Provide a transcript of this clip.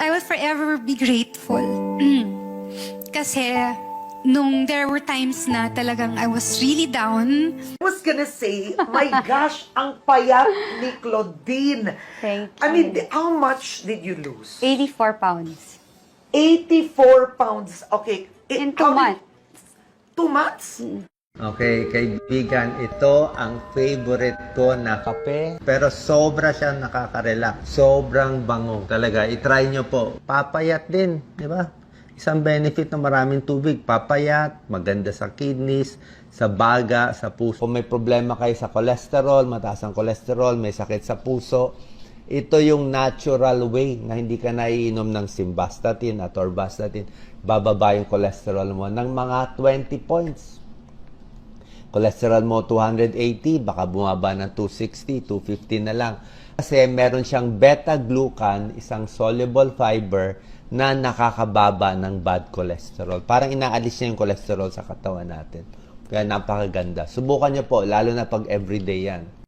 I will forever be grateful. Kasi nung there were times na talagang I was really down. I was gonna say, my gosh, ang payat ni Claudine. Thank you. I mean, how much did you lose? 84 pounds. 84 pounds. Okay. In 2 how many- months. 2 months? Okay, kaibigan, ito ang favorite ko na kape. Pero sobra siya nakaka-relax. Sobrang bango. Talaga, itry nyo po. Papayat din, di ba? Isang benefit ng maraming tubig. Papayat, maganda sa kidneys, sa baga, sa puso. Kung may problema kayo sa cholesterol, mataas ang cholesterol, may sakit sa puso, ito yung natural way na hindi ka naiinom ng simvastatin at orvastatin. Bababa yung cholesterol mo ng mga 20 points. Cholesterol mo 280, baka bumaba ng 260, 250 na lang. Kasi meron siyang beta-glucan, isang soluble fiber na nakakababa ng bad cholesterol. Parang inaalis niya yung cholesterol sa katawan natin. Kaya napakaganda. Subukan niyo po, lalo na pag everyday yan.